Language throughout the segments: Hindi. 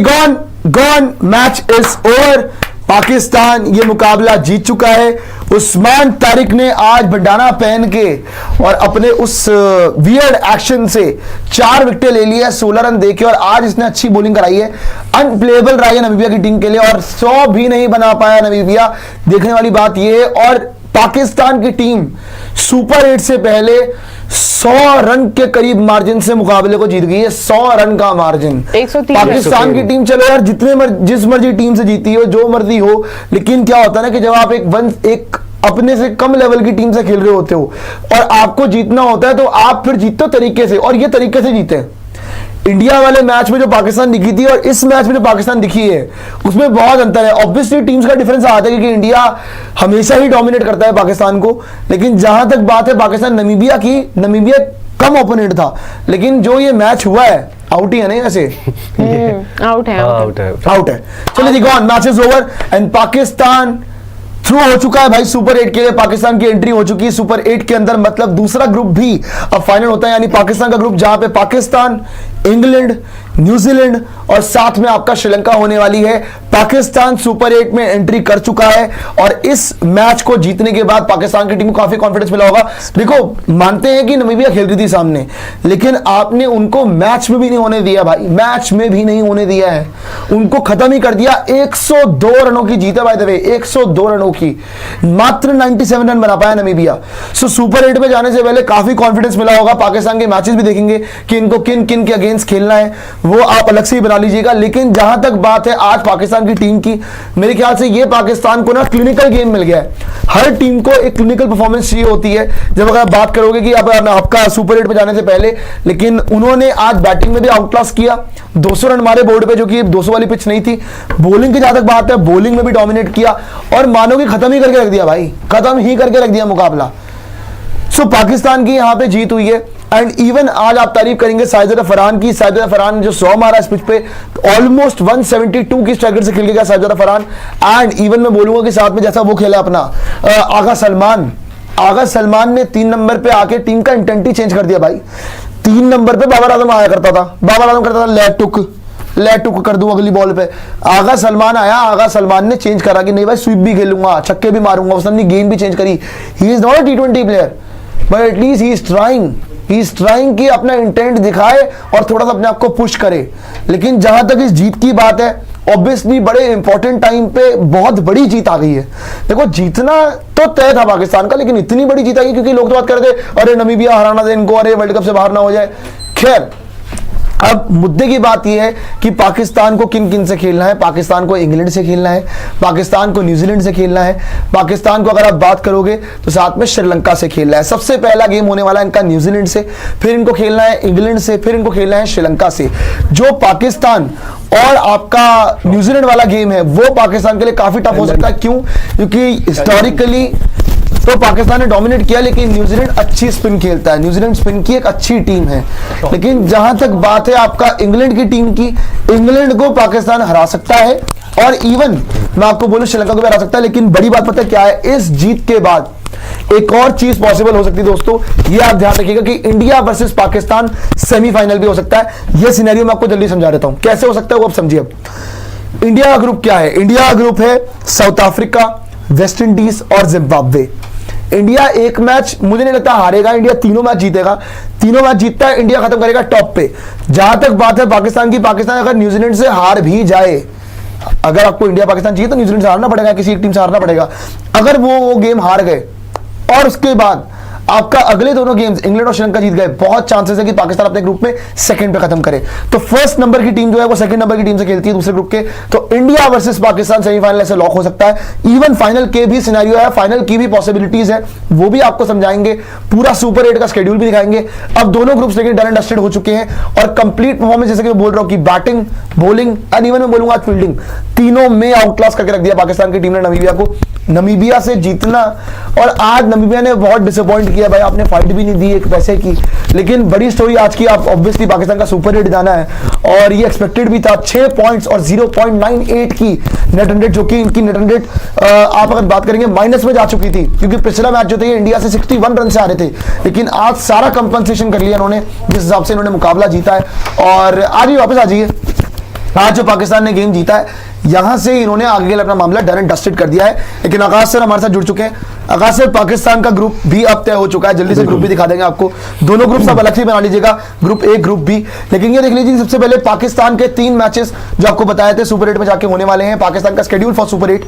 Gone gone, match is over. Pakistan ये मुकाबला जीत चुका है। उस्मान तारिक ने आज बंडाना पहन के और अपने उस वियर्ड एक्शन से 4 विकेट ले लिया, 16 रन देके, और आज इसने अच्छी बॉलिंग कराई है। अनप्लेएबल रहा है नमीबिया की टीम के लिए और 100 भी नहीं बना पाया नमीबिया। देखने वाली बात यह है। और पाकिस्तान की टीम सुपर 8 से पहले 100 रन के करीब मार्जिन से मुकाबले को जीत गई है। 100 रन का मार्जिन। 130 पाकिस्तान की टीम, चलो यार जिस मर्जी टीम से जीती हो, जो मर्जी हो, लेकिन क्या होता है ना कि जब आप एक अपने से कम लेवल की टीम से खेल रहे होते हो और आपको जीतना होता है तो आप फिर जीतते हो तरीके से, और ये तरीके से जीते। इंडिया वाले मैच में जो पाकिस्तान दिखी थी और इस मैच में जो पाकिस्तान दिखी है उसमें बहुत अंतर है। ऑब्वियसली टीम्स का डिफरेंस आता है क्योंकि इंडिया हमेशा ही डोमिनेट करता है पाकिस्तान को, लेकिन जहां तक बात है पाकिस्तान नमीबिया की, नमीबिया कम ओपोनेंट था, लेकिन जो ये मैच हुआ है आउट ही है नहीं वैसे। आउट है। चलिए जी, gone, match is over and Pakistan through हो चुका है भाई। सुपर 8 के लिए पाकिस्तान की एंट्री हो चुकी है। सुपर 8 के अंदर मतलब दूसरा ग्रुप भी अब फाइनल होता है, यानी पाकिस्तान का ग्रुप जहां पे पाकिस्तान, इंग्लैंड, न्यूजीलैंड और साथ में आपका श्रीलंका होने वाली है। पाकिस्तान सुपर 8 में एंट्री कर चुका है और इस मैच को जीतने के बाद पाकिस्तान की टीम को काफी कॉन्फिडेंस मिला होगा। देखो, मानते हैं कि नमीबिया खेल रही थी सामने, लेकिन आपने उनको मैच में भी नहीं होने दिया भाई, मैच में भी नहीं होने दिया है, उनको खत्म ही कर दिया। 102 रनों की जीत है बाय द वे, 102 रनों की, मात्र 97 रन बना पाया नमीबिया। सो सुपर 8 में जाने से पहले काफी कॉन्फिडेंस मिला होगा। पाकिस्तान के मैचेस भी देखेंगे कि इनको किन किन के अगेंस्ट खेलना है, वो आप अलग से ही बना लीजिएगा। लेकिन जहां तक बात है आज पाकिस्तान की टीम की, मेरे ख्याल से ये पाकिस्तान को ना क्लिनिकल गेम मिल गया है। हर टीम को एक क्लिनिकल परफॉर्मेंस चाहिए होती है जब अगर आप बात करोगे कि अब आपका सुपर 8 में जाने से पहले, लेकिन उन्होंने आज बैटिंग में भी आउट क्लास किया, 200 रन मारे बोर्ड पे, जो कि 200 वाली पिच नहीं थी। बॉलिंग की जहां तक बात है, बॉलिंग में भी डोमिनेट किया और मानो कि खत्म ही करके रख दिया भाई, खत्म ही करके रख दिया मुकाबला। सो पाकिस्तान की यहां पे जीत हुई है। एंड इवन आज आप तारीफ करेंगे साजिद फरहान की। साजिद फरहान ने जो 100 मारा इस पिच पे, ऑलमोस्ट 172 की स्ट्राइक रेट से खेल के गया साजिद फरहान। एंड इवन मैं बोलूंगा कि साथ में जैसा वो खेला अपना आगा सलमान ने 3 नंबर पे आके टीम का इंटेंट ही चेंज कर दिया भाई। 3 नंबर पे बाबर आजम आया करता था, बाबर आजम करता था लेट टुक कर दूं अगली बॉल पे। आगा सलमान आया, आगा सलमान ने चेंज करा कि नहीं भाई स्वीप भी खेलूंगा, छक्के भी मारूंगा। उसने अपनी गेम भी चेंज करी। He is not a T20 player but at least he is trying कि अपना इंटेंट दिखाए और थोड़ा सा अपने आप को पुश करे। लेकिन जहां तक इस जीत की बात है, ऑब्वियसली बड़े इंपॉर्टेंट टाइम पे बहुत बड़ी जीत आ गई है। देखो, जीतना तो तय था पाकिस्तान का, लेकिन इतनी बड़ी जीत आ गई क्योंकि लोग तो बात कर रहे थे अरे नमीबिया हराना दे इनको, अरे वर्ल्ड कप से बाहर ना हो जाए। खैर, अब मुद्दे की बात यह है कि पाकिस्तान को किन किन से खेलना है। पाकिस्तान को इंग्लैंड से खेलना है, पाकिस्तान को न्यूजीलैंड से खेलना है, पाकिस्तान को अगर आप बात करोगे तो साथ में श्रीलंका से खेलना है। सबसे पहला गेम होने वाला है इनका न्यूजीलैंड से, फिर इनको खेलना है इंग्लैंड से, फिर इनको खेलना है श्रीलंका से। जो पाकिस्तान और आपका न्यूजीलैंड वाला गेम है वो पाकिस्तान के लिए काफी टफ हो सकता है। क्यों? क्योंकि हिस्टोरिकली तो पाकिस्तान ने डोमिनेट किया, लेकिन न्यूजीलैंड अच्छी स्पिन खेलता है, न्यूजीलैंड स्पिन की एक अच्छी टीम है। लेकिन जहां तक बात है आपका इंग्लैंड की टीम की, इंग्लैंड को पाकिस्तान हरा सकता है और इवन मैं आपको बोलूं श्रीलंका को भी हरा सकता है। लेकिन बड़ी बात पता है क्या है, इस जीत के बाद एक और चीज पॉसिबल हो सकती है दोस्तों, ये आप ध्यान रखिएगा कि इंडिया वर्सेस पाकिस्तान सेमीफाइनल भी हो सकता है। यह सिनेरियो मैं आपको जल्दी समझा देता हूं कैसे हो सकता है वो आप समझिए। अब इंडिया का ग्रुप क्या है? इंडिया का ग्रुप है साउथ अफ्रीका, वेस्ट इंडीज और जिम्बाब्वे। इंडिया एक मैच मुझे नहीं लगता हारेगा, इंडिया 3 मैच जीतेगा। 3 मैच जीतता है इंडिया खत्म करेगा टॉप पे। जहां तक बात है पाकिस्तान की, पाकिस्तान अगर न्यूजीलैंड से हार भी जाए, अगर आपको इंडिया पाकिस्तान चाहिए तो न्यूजीलैंड से हारना पड़ेगा, किसी एक टीम से हारना पड़ेगा। अगर वो गेम हार गए और उसके बाद आपका अगले दोनों गेम्स इंग्लैंड और श्रीलंका जीत गए, बहुत चांसेस है कि पाकिस्तान अपने ग्रुप में सेकंड पे खत्म करे। तो फर्स्ट नंबर की टीम जो है वो सेकंड नंबर की टीम से खेलती है दूसरे ग्रुप के। तो इंडिया वर्सेस पाकिस्तान सेमीफाइनल ऐसे लॉक हो सकता है। इवन फाइनल के भी सिनेरियो है, फाइनल की भी पॉसिबिलिटीज है, वो भी आपको समझाएंगे। पूरा सुपर 8 का शेड्यूल भी दिखाएंगे। अब दोनों ग्रुप्स लेकिन डन एंड डस्टेड हो चुके हैं और कंप्लीट परफॉर्मेंस, जैसे कि मैं बोल रहा हूं कि बैटिंग, बॉलिंग एंड इवन मैं बोलूंगा फील्डिंग, तीनों में आउट क्लास करके रख दिया पाकिस्तान की टीम ने नमीबिया को। नमीबिया से जीतना, और आज नमीबिया ने बहुत डिसअपॉइंट किया भाई, आपने फाइट भी नहीं दी एक पैसे की। लेकिन बड़ी स्टोरी आज की, आप ऑब्वियसली पाकिस्तान का सुपर 8 जाना है और ये एक्सपेक्टेड भी था। 6 पॉइंट्स और 0.98 की नेट रन रेट, जो कि इनकी नेट रन रेट आप अगर बात करेंगे माइनस में जा चुकी थी, क्योंकि पिछला मैच जो था ये इंडिया से 61 रन से आ रहे थे। लेकिन आज सारा कंपनसेशन कर लिया इन्होंने, जिस हिसाब से इन्होंने मुकाबला जीता है। और आज भी वापस आ जाइए, आज जो पाकिस्तान ने गेम जीता है, यहां से इन्होंने आगे के लिए अपना मामला डन एंड डस्टेड कर दिया है। लेकिन आकाश सर हमारे साथ जुड़ चुके हैं। आकाश सर, पाकिस्तान का ग्रुप भी अब तय हो चुका है, जल्दी से ग्रुप भी दिखा देंगे आपको। दोनों ग्रुप सब अलग से बना लीजिएगा, ग्रुप ए ग्रुप बी। लेकिन ये देख लीजिए, सबसे पहले पाकिस्तान के 3 मैचेस जो आपको बताए थे सुपर 8 में जाके होने वाले हैं। पाकिस्तान का schedule for super 8,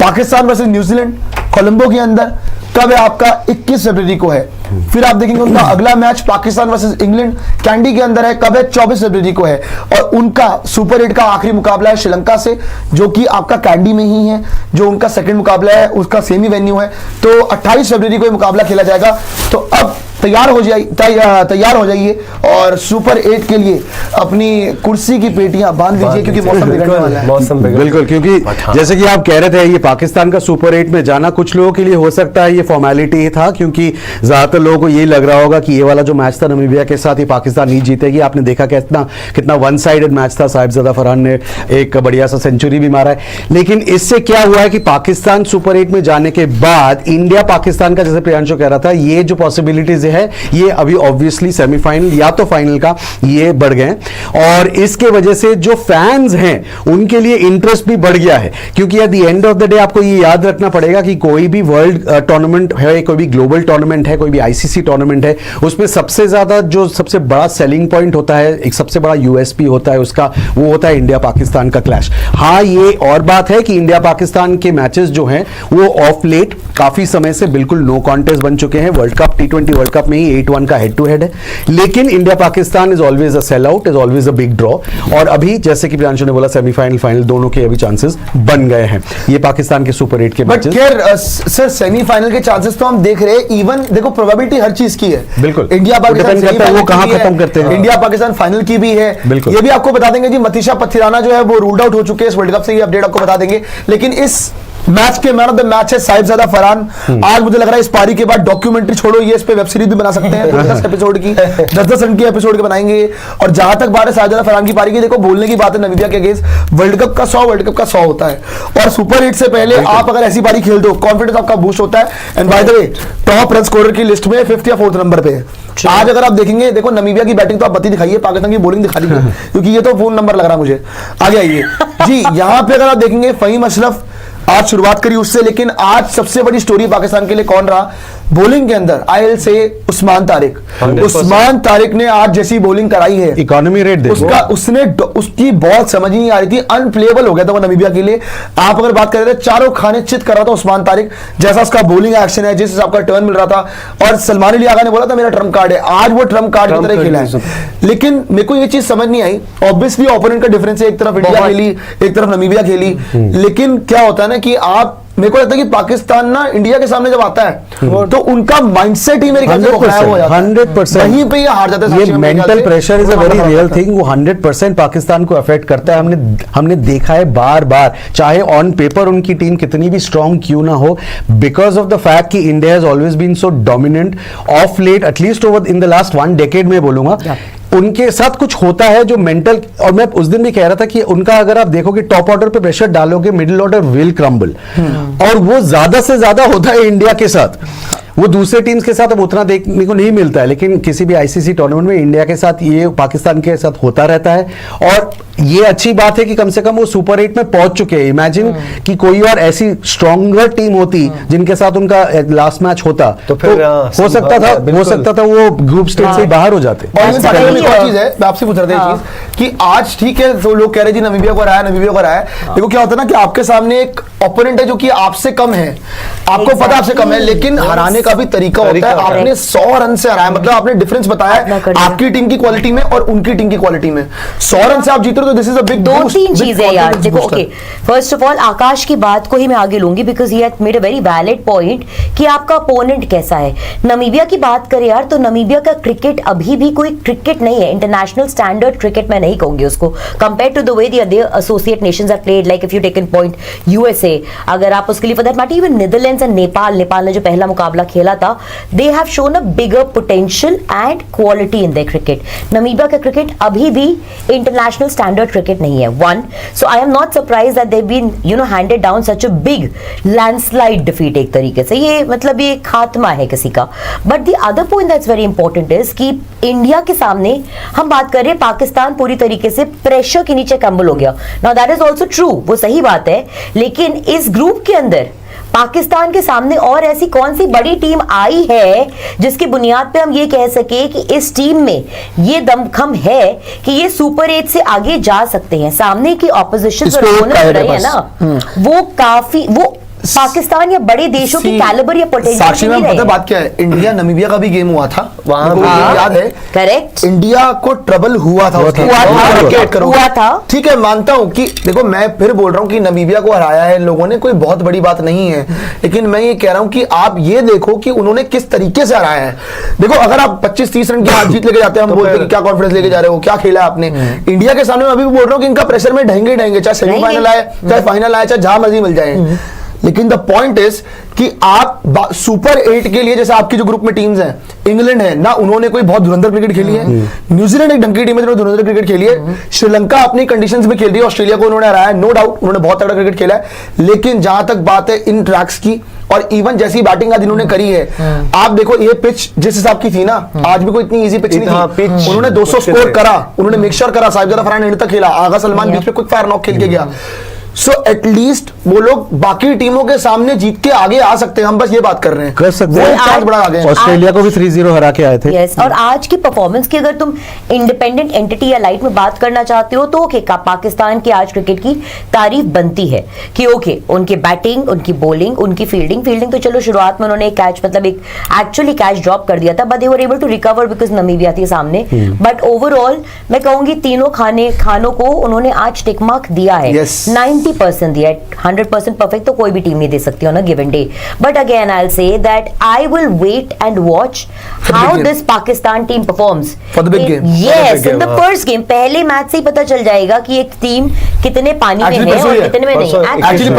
Pakistan versus New Zealand Colombo के अंदर कब है आपका 21 फरवरी को है। फिर आप देखेंगे उनका अगला match Pakistan versus England candy के अंदर है, कब है 24 फरवरी को है। और उनका सुपर 8 का आखिरी मुकाबला है श्रीलंका से, जो कि आपका कैंडी में ही है, जो उनका सेकंड मुकाबला है, उसका सेमी वेन्यू है। तो 28 फरवरी को ये मुकाबला खेला जाएगा। तो अब तैयार हो जाइए और सुपर 8 के लिए अपनी कुर्सी की पेटियां बांध लीजिए, क्योंकि मौसम बिगड़ने वाला है। मौसम बिल्कुल, क्योंकि जैसे कि आप कह रहे थे, ये पाकिस्तान का सुपर 8 में जाना कुछ लोगों के लिए हो सकता है ये फॉर्मेलिटी ही था, क्योंकि ज्यादातर लोगों को ये लग रहा होगा कि ये वाला जो मैच था नामीबिया के साथ, ये पाकिस्तान नहीं जीतेगी। आपने देखा कितना वन साइडेड मैच था। साहिबजादा फरहान ने एक बढ़िया सा सेंचुरी भी मारा है। लेकिन इससे क्या हुआ है कि पाकिस्तान सुपर 8 में जाने के बाद इंडिया पाकिस्तान का, जैसे प्रियांशु कह रहा था, ये जो पॉसिबिलिटीज है ये अभी ऑब्वियसली सेमीफाइनल या तो फाइनल का ये बढ़ गए। और इसके वजह से जो फैंस हैं उनके लिए इंटरेस्ट भी बढ़ गया है, क्योंकि at the end of the day आपको ये याद रखना पड़ेगा कि कोई भी वर्ल्ड टूर्नामेंट है, कोई भी ग्लोबल टूर्नामेंट है, कोई भी आईसीसी टूर्नामेंट है, उसमें सबसे ज्यादा जो सबसे बड़ा सेलिंग पॉइंट होता है, एक सबसे बड़ा यूएसपी होता है उसका, वो होता है इंडिया पाकिस्तान का क्लैश। हाँ, ये और बात है कि इंडिया पाकिस्तान के मैचेस जो हैं वो ऑफ लेट काफी समय से बिल्कुल नो कॉन्टेस्ट बन चुके हैं। World cup, T20 world cup में ही 8-1 का हेड टू हेड है। लेकिन India Pakistan is always a sell out, is always a big draw. और अभी जैसे कि प्रियांशु ने बोला, सेमीफाइनल फाइनल दोनों के अभी चांसेस बन गए हैं ये पाकिस्तान के सुपर 8 के मैचेस। खैर सर, सेमीफाइनल के चांसेस तो हम देख रहे हैं। इवन देखो, प्रोबेबिलिटी हर चीज की है। बिल्कुल, इंडिया पाकिस्तान वो कहां खत्म करते हैं, इंडिया पाकिस्तान फाइनल की भी है। बिल्कुल, ये भी आपको बता देंगे जी। मतीशा पथिराना जो है वो रूल्ड आउट हो चुके हैं इस वर्ल्ड कप से, ये अपडेट आपको बता देंगे। लेकिन इस मैच के मैन ऑफ द मैच है साहिबजादा फरहान। आज मुझे लग रहा है इस पारी के बाद डॉक्यूमेंट्री छोड़ो, ये इस पे वेब सीरीज भी बना सकते हैं। 10 एपिसोड की, 10 की एपिसोड के बनाएंगे। और जहां तक बात है साहिबजादा फरहान की पारी की, देखो बोलने की बात है नामीबिया के अगेंस्ट, वर्ल्ड कप का 100 होता है। और सुपर 8 से पहले आप अगर ऐसी पारी खेल दो, कॉन्फिडेंस आपका बूस्ट होता है। And by the way, top run scorer की लिस्ट में 5th या 4th नंबर पे है। आज अगर आप देखेंगे, देखो नामीबिया की बैटिंग तो आप बत्ती दिखाइए, पाकिस्तान की बॉलिंग दिखा दीजिए, क्योंकि ये तो फोन नंबर लग रहा मुझे। आगे आइए जी। यहाँ पे अगर आप देखेंगे, फहीम अशरफ आज शुरुआत करी उससे, लेकिन आज सबसे बड़ी स्टोरी पाकिस्तान के लिए कौन रहा बॉलिंग के अंदर? आई से उस्मान तारिक। उस्मान तारिक ने आज जैसी बॉलिंग कराई है, इकोनॉमी रेट देखो, उसकी बॉल समझ ही नहीं आ रही थी, अनप्लेएबल हो गया था वो नामीबिया के लिए। आप अगर बात करें, चारों खाने चित कर रहा था उस्मान तारिक, जैसा उसका बॉलिंग एक्शन है, जिस हिसाब का टर्न मिल रहा था। और सलमान अली आगा ने बोला था मेरा ट्रम्प कार्ड है, आज वो ट्रम्प कार्ड की तरह खेला है। लेकिन मेरे को ये चीज समझ नहीं आई। ऑब्वियसली ओपोनेंट का डिफरेंस है, एक तरफ इंडिया खेली, एक तरफ नामीबिया खेली। लेकिन क्या होता है ना कि आप, मेरे को लगता है कि पाकिस्तान ना इंडिया के सामने जब आता है तो उनका माइंडसेट ही मेरे ख्याल से 100% वहीं पे ये हार जाता है। ये mental pressure is a very real thing, वो 100% पाकिस्तान को अफेक्ट करता है। हमने देखा है बार बार, चाहे ऑन पेपर उनकी टीम कितनी भी स्ट्रांग क्यों ना हो, बिकॉज ऑफ द फैक्ट कि India has always been so dominant of late, at least over in the last 1 decade में बोलूंगा, उनके साथ कुछ होता है जो मेंटल। और मैं उस दिन भी कह रहा था कि उनका अगर आप देखोगे टॉप ऑर्डर पे प्रेशर डालोगे, मिडिल ऑर्डर विल क्रम्बल, और वो ज्यादा से ज्यादा होता है इंडिया के साथ। वो दूसरे टीम्स के साथ अब उतना देखने को नहीं मिलता है, लेकिन किसी भी आईसीसी टूर्नामेंट में इंडिया के साथ, ये पाकिस्तान के साथ होता रहता है। और ये अच्छी बात है कि कम से कम वो सुपर 8 में पहुंच चुके हैं। इमेजिन कि कोई और ऐसी स्ट्रॉन्गर टीम होती जिनके साथ उनका लास्ट मैच होता, तो फिर हो सकता था वो ग्रुप स्टेज से बाहर हो जाते। और एक चीज है, मैं आपसे पूछ रहा था कि आज ठीक है, तो लोग कह रहे जी नामीबिया को हराया, नामीबिया को हराया। देखो क्या होता है ना कि आपके सामने एक ओपोनेंट है जो कि आपसे कम है, आपको पता आपसे कम है, लेकिन हराने का भी तरीका होता है। आपने 100 रन से हराया, मतलब आपने डिफरेंस बताया आपकी टीम की क्वालिटी में और उनकी टीम की क्वालिटी में। 100 रन से आप जीते, तो this is a big boost. 2-3 चीजें यार देखो। ओके, फर्स्ट ऑफ ऑल आकाश की बात को ही मैं आगे लूंगी, because he had made a very valid point कि आपका अपोनेंट कैसा है। नामीबिया की बात करें यार, तो नामीबिया का क्रिकेट अभी भी कोई क्रिकेट नहीं है, इंटरनेशनल स्टैंडर्ड क्रिकेट मैं नहीं कहूंगी उसको, compare to the way the other associate nations are played. Like if you take in point USA, अगर आप उसके लिए for that matter even Netherlands and Nepal ने जो पहला मुकाबला खेला था, they have shown a bigger potential and quality in their cricket. Namibia का क्रिकेट अभी भी इंटरनेशनल स्टैंडर्ड क्रिकेट नहीं है, one. So I am not surprise that they been handed down such a big landslide defeat. एक तरीके से ये मतलब ये खात्मा है किसी का। But the other point that's very important is कि इंडिया के सामने हम बात कर रहे हैं, पाकिस्तान पूरी तरीके से प्रेशर के नीचे कंबल हो गया। Now that is also true, वो सही बात है, लेकिन इस ग्रुप के अंदर पाकिस्तान के सामने और ऐसी कौन सी बड़ी टीम आई है जिसकी बुनियाद पे हम ये कह सके कि इस टीम में ये दमखम है कि ये सुपर 8 से आगे जा सकते हैं। सामने की ऑपोजिशन इसको एक रही है बस। ना, वो काफी वो पाकिस्तान या बड़े देशों की कैलिबर या पोटेंशियल साक्षी मैम, पता बात क्या है, इंडिया नमीबिया का भी गेम हुआ था वहां, याद है? करेक्ट, इंडिया को ट्रबल हुआ था हुआ था। ठीक है, मानता हूं कि देखो, मैं फिर बोल रहा हूं कि नमीबिया को हराया है इन लोगों ने, कोई बहुत बड़ी बात नहीं है, लेकिन मैं ये कह रहा हूं कि आप ये देखो कि उन्होंने किस तरीके से हराया है। देखो, अगर आप 25-30 रन की हार जीत लेके जाते हैं, हम बोलते हैं कि क्या कॉन्फिडेंस लेके जा रहे हो, क्या खेला आपने। इंडिया के सामने मैं अभी भी बोल रहा हूं कि इनका प्रेशर में ढहेंगे, चाहे सेमीफाइनल आए, चाहे फाइनल आए, चाहे जहां मर्जी मिल जाए। लेकिन द पॉइंट इज कि आप सुपर 8 के लिए, जैसे आपकी जो ग्रुप में टीम्स हैं, इंग्लैंड है ना, उन्होंने कोई बहुत धुरंधर क्रिकेट खेली है, न्यूजीलैंड एक ढंग की टीम है जिन्होंने धुरंधर क्रिकेट खेली है, श्रीलंका अपनी कंडीशंस में खेल रही है, ऑस्ट्रेलिया को उन्होंने हराया, नो डाउट उन्होंने बहुत तगड़ा क्रिकेट खेला है। लेकिन जहां तक बात है इन ट्रैक्स की, और इवन जैसी बैटिंग आज इन्होंने करी है, आप देखो ये पिच जिस हिसाब की थी ना, आज भी कोई इतनी इजी पिच नहीं थी। उन्होंने 200 स्कोर करा, उन्होंने मेक श्योर करा, साहिबजादा फरहान एंड तक खेला, आगा सलमान बीच में क्विक फायर नॉक खेल के गया। सो एटलीस्ट वो लोग बाकी टीमों के सामने जीत के आगे आ सकते हैं, हम बस ये बात कर रहे हैं, कर सकते हैं, चांस बड़ा आगे है। ऑस्ट्रेलिया को भी 3-0 हरा के आए थे। यस, और आज की परफॉर्मेंस की अगर तुम इंडिपेंडेंट एंटिटी या लाइट में बात करना चाहते हो तो ओके, पाकिस्तान के आज क्रिकेट की तारीफ बनती है कि ओके, उनकी बैटिंग, उनकी बॉलिंग, उनकी फील्डिंग तो चलो शुरुआत में उन्होंने कैच, मतलब एक एक्चुअली कैच ड्रॉप कर दिया था, but they were able to recover because Namibia थी सामने। बट ओवरऑल मैं कहूंगी तीनों खानों को उन्होंने आज टिक मार्क दिया है, 90% दिया है। 100% परफेक्ट तो कोई भी टीम नहीं दे सकती on a given day, but again I will say that I will wait and watch how this Pakistan team performs for the big game. Yes, in the first game, पहले मैच से ही पता चल जाएगा कि एक टीम कितने पानी में है और कितने में नहीं। एक्चुअली